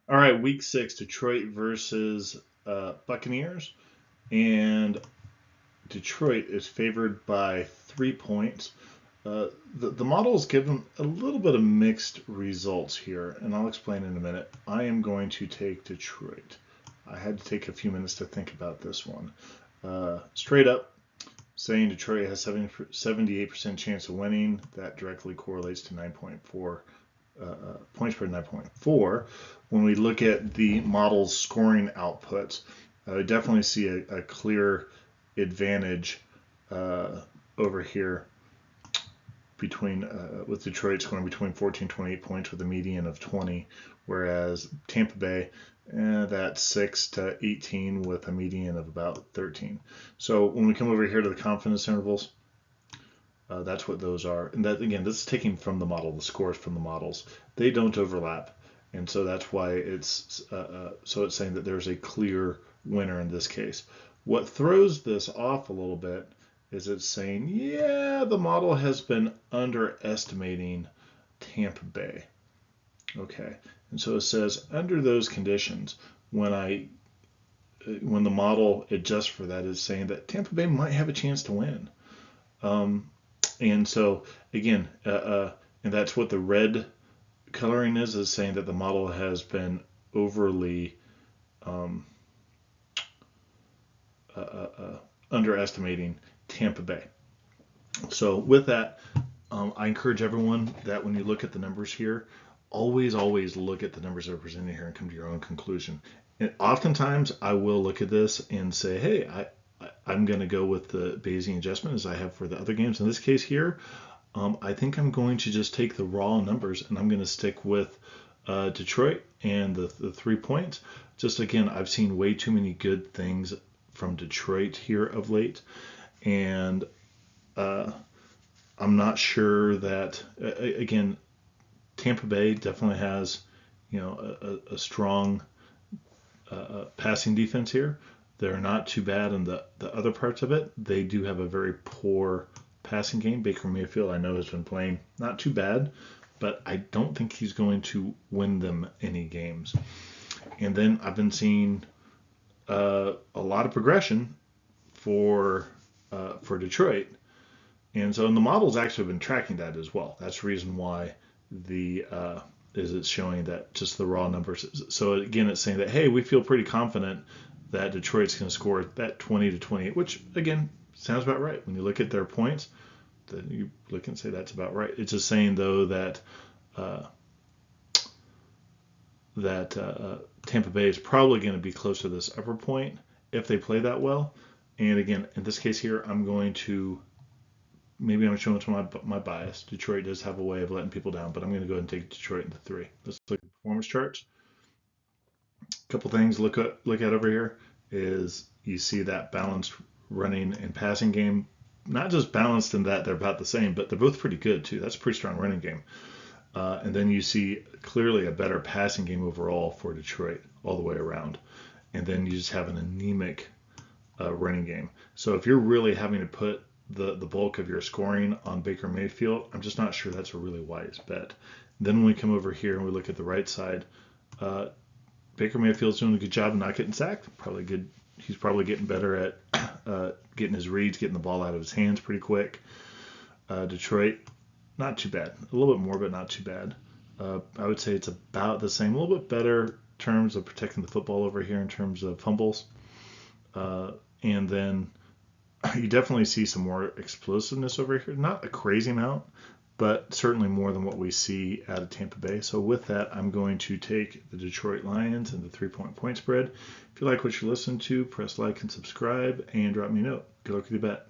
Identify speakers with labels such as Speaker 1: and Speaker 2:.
Speaker 1: All right, week 6, Detroit versus Buccaneers. And Detroit is favored by 3 points. The model is given a little bit of mixed results here, and I'll explain in a minute. I am going to take Detroit. I had to take a few minutes to think about this one. Straight up, saying Detroit has 78% chance of winning. That directly correlates to 9.4 points per 9.4. When we look at the model's scoring outputs, I definitely see a clear advantage over here between with Detroit scoring between 14 and 28 points with a median of 20, whereas Tampa Bay that's 6 to 18 with a median of about 13. So when we come over here to the confidence intervals, that's what those are. And that again, this is taking from the model, the scores from the models. They don't overlap, and so that's why it's saying that there's a clear winner in this case. What throws this off a little bit is it's saying, yeah, the model has been underestimating Tampa Bay. Okay, and so it says under those conditions, when the model adjusts for that, is saying that Tampa Bay might have a chance to win. And so again, and that's what the red coloring is saying that the model has been overly underestimating Tampa Bay. So with that, I encourage everyone that when you look at the numbers here, always look at the numbers that are presented here and come to your own conclusion. And oftentimes I will look at this and say, hey, I'm going to go with the Bayesian adjustment as I have for the other games. In this case here, I think I'm going to just take the raw numbers and I'm going to stick with Detroit and the 3 points. Just again, I've seen way too many good things from Detroit here of late, and I'm not sure that again, Tampa Bay definitely has a strong passing defense here. They're not too bad in the other parts of it. They do have a very poor passing game. Baker Mayfield, I know, has been playing not too bad, but I don't think he's going to win them any games. And then I've been seeing a lot of progression for Detroit, and so the model's actually been tracking that as well. That's the reason why it's showing that just the raw numbers. So again, it's saying that hey, we feel pretty confident that Detroit's going to score that 20 to 28, which again sounds about right when you look at their points. Then you look and say that's about right. It's just saying though that Tampa Bay is probably going to be close to this upper point if they play that well. And again, in this case here, I'm going to maybe I'm showing to my bias. Detroit does have a way of letting people down, but I'm going to go ahead and take Detroit in the 3. Let's look at performance charts. A couple things look at over here is you see that balanced running and passing game. Not just balanced in that they're about the same, but they're both pretty good too. That's a pretty strong running game. And then you see clearly a better passing game overall for Detroit all the way around. And then you just have an anemic running game. So if you're really having to put the bulk of your scoring on Baker Mayfield, I'm just not sure that's a really wise bet. Then when we come over here and we look at the right side, Baker Mayfield's doing a good job of not getting sacked. Probably good. He's probably getting better at getting his reads, getting the ball out of his hands pretty quick. Detroit, not too bad. A little bit more, but not too bad. I would say it's about the same. A little bit better in terms of protecting the football over here in terms of fumbles. And then you definitely see some more explosiveness over here. Not a crazy amount, but certainly more than what we see out of Tampa Bay. So with that, I'm going to take the Detroit Lions and the 3-point spread. If you like what you listen to, press like and subscribe and drop me a note. Good luck with your bet.